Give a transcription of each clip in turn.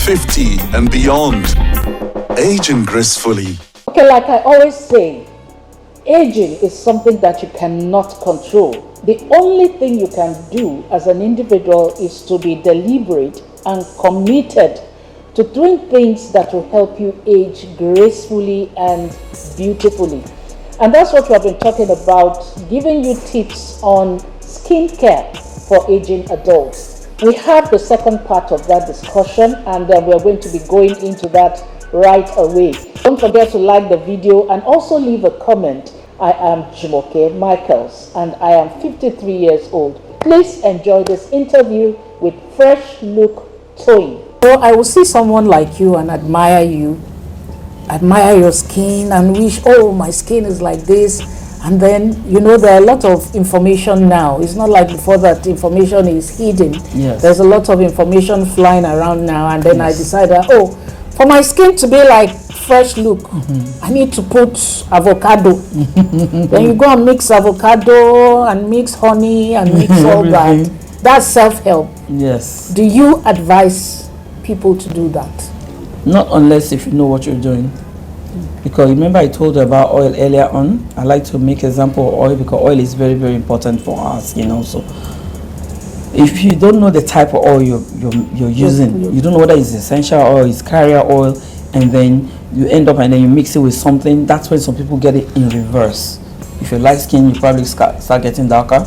50 and beyond. Aging gracefully. Okay, like I always say, aging is something that you cannot control. The only thing you can do as an individual is to be deliberate and committed to doing things that will help you age gracefully and beautifully. And that's what we have been talking about, giving you tips on skincare for aging adults. We have the second part of that discussion, and then we're going to be going into that right away. Don't forget to like the video and also leave a comment. I am Jumoke Michaels and I am 53 years old. Please enjoy this interview with Fresh Look Toyin. So I will see someone like you and admire your skin and wish, oh, my skin is like this. And then, there are a lot of information now. It's not like before that information is hidden. Yes. There's a lot of information flying around now. And then I decided, for my skin to be like Fresh Look, I need to put avocado. Then you go and mix avocado and mix honey and mix all that. That's self-help. Yes. Do you advise people to do that? Not unless if you know what you're doing. Because remember I told you about oil earlier on. I like to make example of oil because oil is very, very important for our skin also. If you don't know the type of oil you're using, you don't know whether it's essential oil, it's carrier oil, and then you end up and then you mix it with something, that's when some people get it in reverse. If you're light skin, you probably start getting darker,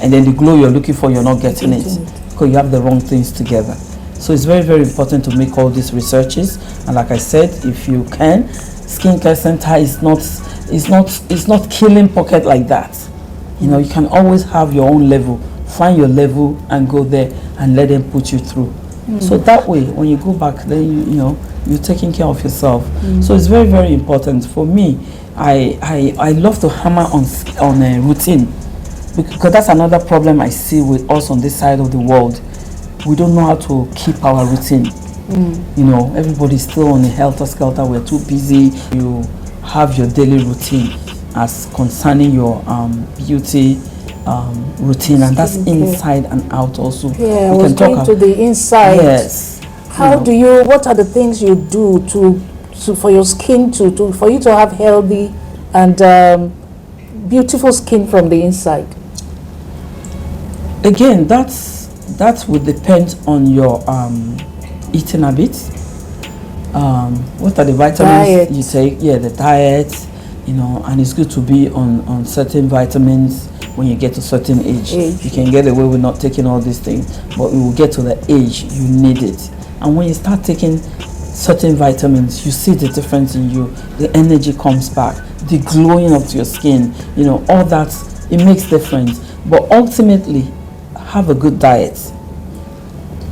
and then the glow you're looking for, you're not getting it because you have the wrong things together. So it's very, very important to make all these researches. And like I said, if you can, skincare center is not killing pocket like that. You can always have your own level. Find your level and go there and let them put you through. So that way, when you go back, then you're taking care of yourself. So it's very, very important for me. I love to hammer on a routine because that's another problem I see with us on this side of the world. We don't know how to keep our routine. Everybody's still on a helter-skelter. We're too busy. You have your daily routine as concerning your beauty routine, and that's inside and out also. Yeah, we can talk to the inside. Yes. What are the things you do for your skin for you to have healthy and beautiful skin from the inside? Again, that would depend on your eating habits. What are the vitamins you take? Yeah, the diet, and it's good to be on certain vitamins. When you get to a certain age, you can get away with not taking all these things, but you will get to the age you need it. And when you start taking certain vitamins, you see the difference in you. The energy comes back, the glowing of your skin, all that, it makes difference. But ultimately, have a good diet.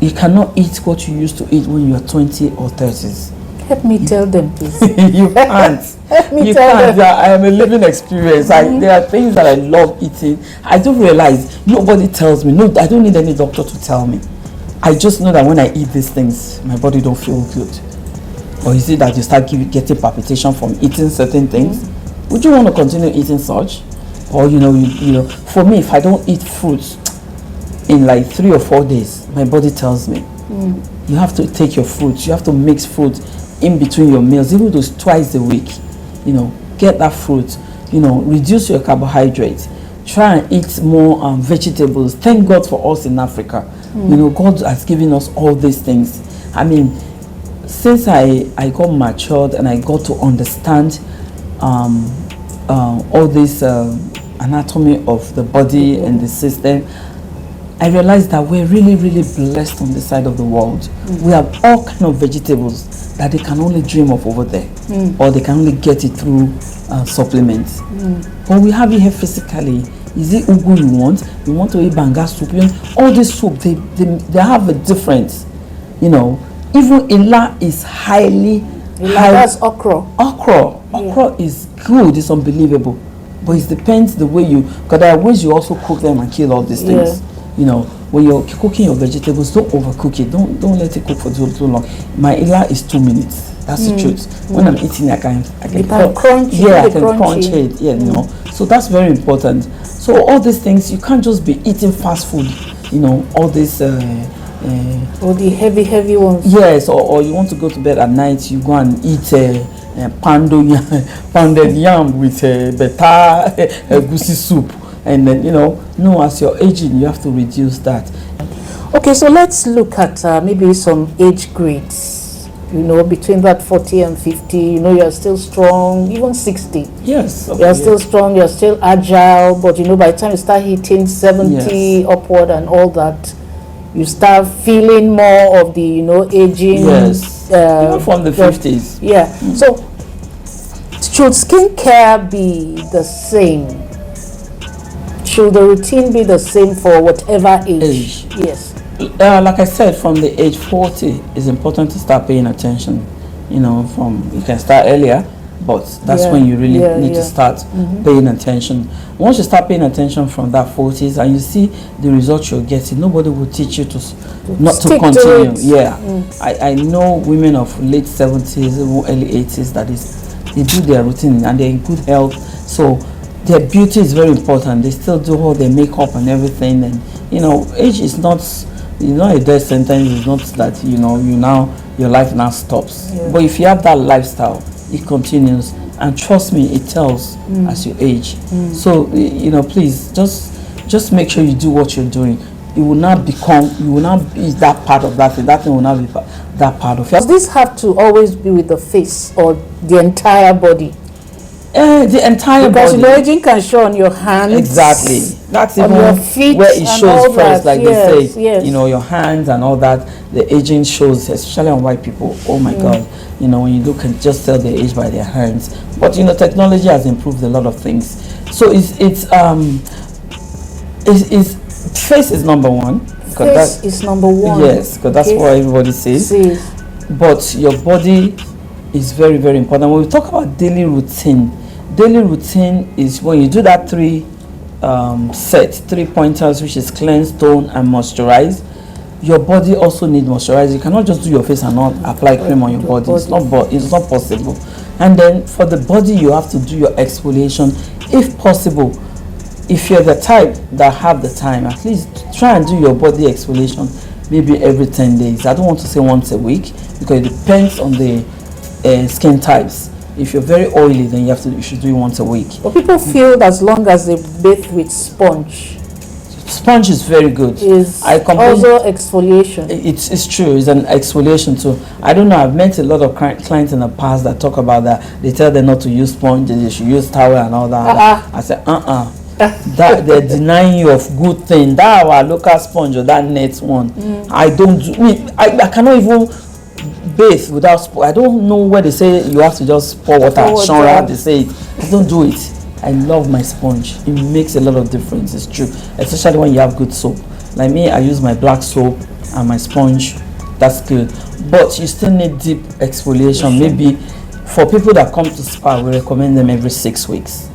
You cannot eat what you used to eat when you are 20 or 30s. Help me tell them, please. You can't. You can't. I am a living experience. There are things that I love eating. I don't realize nobody tells me. No, I don't need any doctor to tell me. I just know that when I eat these things, my body don't feel good. Or is it that you start getting palpitation from eating certain things? Would you want to continue eating such? Or for me, if I don't eat fruits in like 3 or 4 days, my body tells me you have to take your fruits. You have to mix fruit in between your meals, even though it's twice a week. Get that fruit. Reduce your carbohydrates. Try and eat more vegetables. Thank God for us in Africa. God has given us all these things. I mean, since I got matured and I got to understand all this anatomy of the body and the system, I realized that we're really, really blessed on this side of the world. We have all kind of vegetables that they can only dream of over there, or they can only get it through supplements. But we have it here physically. Is it ugu you want? You want to eat banga soup? All this soup, they have a difference. Even ila is highly. That's okra. Okra is good. It's unbelievable. But it depends the way because there are ways you also cook them and kill all these things. When you're cooking your vegetables, don't overcook it. Don't let it cook for too long. My ila is 2 minutes. That's the truth. When I'm eating, I can crunch. Yeah, I can crunch it. Yeah, So that's very important. So all these things, you can't just be eating fast food. All this Or the heavy ones. Yes, or you want to go to bed at night, you go and eat pounded yam with better goosey soup, and then no, as you're aging, you have to reduce that. Okay, so let's look at maybe some age grades. Between that 40 and 50, you're still strong, even 60. Yes. Okay, you're still strong, you're still agile, but by the time you start hitting 70 upward and all that, you start feeling more of the, aging. Yes. Even from the 50s. Yeah. So, should skincare be the same? Should the routine be the same for whatever age? Yes. Like I said, from the age 40, it's important to start paying attention. You can start earlier, but that's when you really need to start paying attention. Once you start paying attention from that 40s and you see the results you're getting, nobody will teach you to not to continue. I know women of late 70s, early 80s they do their routine and they're in good health. So their beauty is very important. They still do all their makeup and everything. And age is not a death sentence. It's not that your life now stops. But if you have that lifestyle, it continues, and trust me, it tells as you age. So please just make sure you do what you're doing. You will not be that part of that thing. That thing will not be that part of it. Does this have to always be with the face or the entire body? The entire because body. aging can show on your hands. Exactly. That's on even your feet where it shows first, like they say. Yes. Your hands and all that. The aging shows, especially on white people. Oh my God. When you look and just tell their age by their hands. But technology has improved a lot of things. So it's face is number one. Face is number one. Yes, because that's what everybody says. But your body is very, very important. When we talk about daily routine is when you do that three pointers, which is cleanse, tone, and moisturize. Your body also needs moisturize. You cannot just do your face and not apply cream on your body. It's not possible. And then for the body, you have to do your exfoliation if possible. If you're the type that have the time, at least try and do your body exfoliation maybe every 10 days. I don't want to say once a week because it depends on the skin types. If you're very oily, then you should do it once a week. But people feel as long as they bathe with sponge. Sponge is very good. Is also exfoliation. It's true. It's an exfoliation too. I don't know. I've met a lot of clients in the past that talk about that. They tell them not to use sponge. They should use towel and all that. I said, that they're denying you of good thing. That our local sponge or that net one. I don't do. I cannot even bathe without sponge. I don't know where they say you have to just pour water. They say it. I don't do it. I love my sponge. It makes a lot of difference. It's true, especially when you have good soap. Like me, I use my black soap and my sponge. That's good. But you still need deep exfoliation. Maybe for people that come to spa, we recommend them every 6 weeks.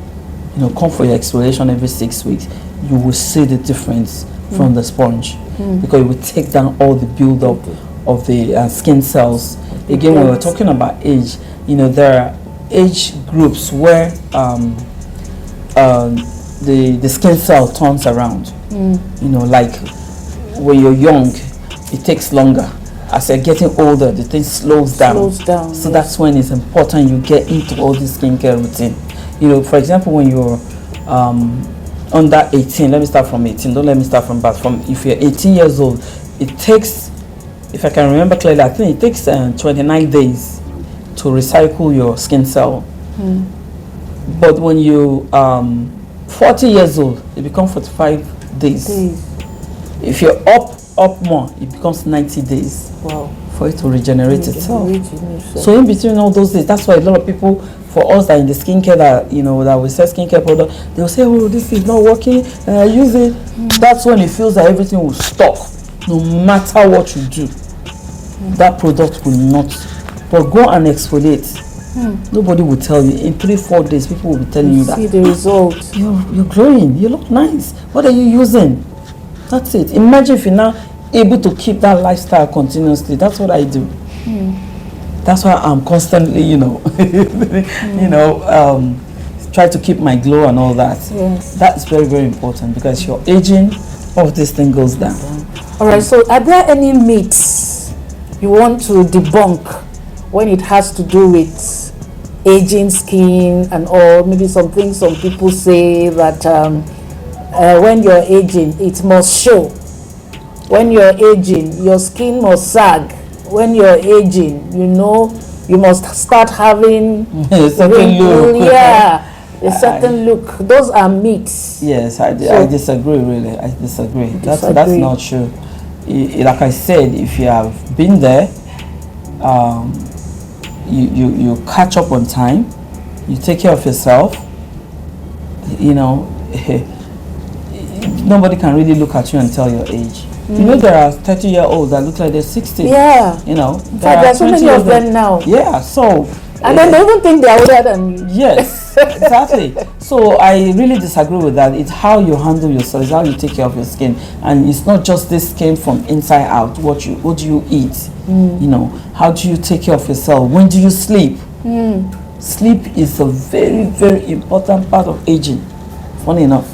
Come for your exfoliation every 6 weeks. You will see the difference from the sponge because it will take down all the build-up of the skin cells. Again, when we're talking about age, there are age groups where the skin cell turns around. Like when you're young, it takes longer. As you're getting older, the thing slows down. So that's when it's important you get into all this skincare routine. For example, when you're under 18, let me start from 18. Don't let me start from birth. If you're 18 years old, it takes, if I can remember clearly, I think it takes 29 days to recycle your skin cell. But when you 40 years old, it becomes 45 days. If you're up more, it becomes 90 days. Wow. For it to regenerate itself. So in between all those days, that's why a lot of people, for us that in the skincare that that we sell skincare product, they will say, oh, this is not working, use it. That's when it feels that everything will stop. No matter what you do, that product will not. But go and exfoliate. Nobody will tell you. In 3-4 days, people will be telling you that. See the result. You're glowing. You look nice. What are you using? That's it. Imagine if you're now able to keep that lifestyle continuously. That's what I do. That's why I'm constantly, try to keep my glow and all that. Yes. That's very, very important because you're aging, all this thing goes down. All right, so are there any myths you want to debunk when it has to do with aging skin and all? Maybe some things some people say that when you're aging, it must show. When you're aging, your skin must sag. When you're aging, you must start having a certain look. Yeah, a certain look. Those are myths. Yes, I disagree, really. I disagree. That's not true. Like I said, if you have been there, you catch up on time, you take care of yourself, nobody can really look at you and tell your age. There are 30-year-olds that look like they're 60. Yeah. In fact, there are so many of them now. Yeah, so... And then they even think they're older than you. Yes, exactly. So I really disagree with that. It's how you handle yourself, it's how you take care of your skin. And it's not just this skin from inside out. What do you eat? How do you take care of yourself? When do you sleep? Sleep is a very, very important part of aging. Funny enough.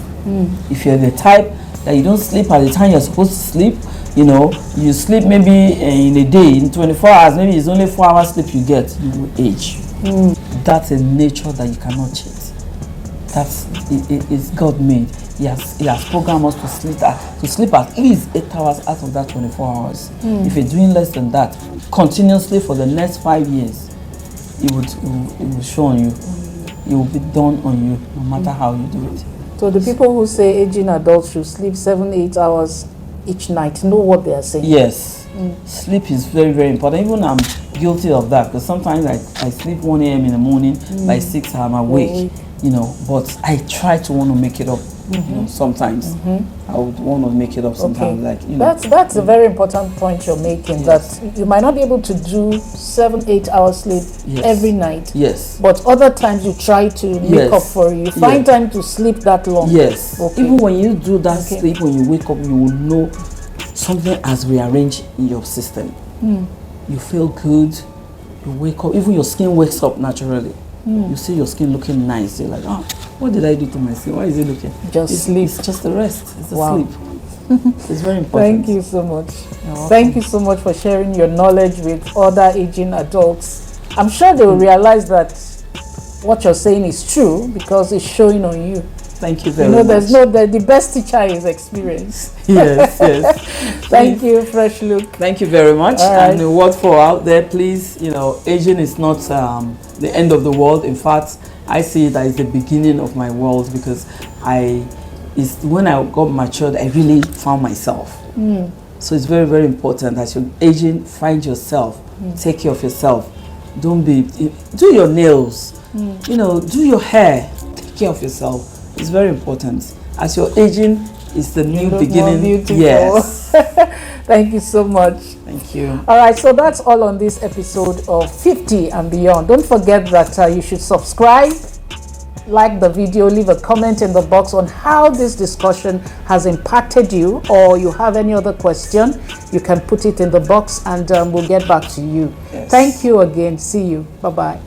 If you're the type that you don't sleep at the time you're supposed to sleep, you sleep maybe in a day, in 24 hours, maybe it's only 4 hours sleep you get, you will age. That's a nature that you cannot change. It's God made. He has programmed us to sleep at least 8 hours out of that 24 hours. If you're doing less than that, continuously for the next 5 years, it will show on you. It will be done on you, no matter how you do it. So the people who say aging adults should sleep 7-8 hours each night know what they are saying. Yes. Sleep is very, very important. Even I'm guilty of that, because sometimes I sleep 1 a.m. in the morning, by 6 I'm awake, but I try to want to make it up. Sometimes I would want to make it up sometimes. That's a very important point you're making, that you might not be able to do 7-8 hours sleep every night. Yes. But other times you try to make up for it. You find time to sleep that long. Yes. Even when you do that sleep, when you wake up, you will know something has rearranged in your system. You feel good. You wake up. Even your skin wakes up naturally. You see your skin looking nice. You're like, what did I do to my skin? Why is it looking? Sleep. It's just the rest. It's the sleep. It's very important. Thank you so much. Thank you so much for sharing your knowledge with other aging adults. I'm sure they will realize that what you're saying is true because it's showing on you. Thank you very much. The best teacher is experience. Yes. Thank you, Fresh Look. Thank you very much. And a word for out there, please, aging is not the end of the world. In fact, I see it as the beginning of my world, because when I got matured, I really found myself. So it's very, very important that you're aging, find yourself, take care of yourself. Do your nails, do your hair, take care of yourself. It's very important. As you're aging, it's the new beginning. Yes. Thank you so much. Thank you. All right, so that's all on this episode of 50 and Beyond. Don't forget that you should subscribe, like the video, leave a comment in the box on how this discussion has impacted you, or you have any other question, you can put it in the box and we'll get back to you. Yes. Thank you again. See you. Bye-bye.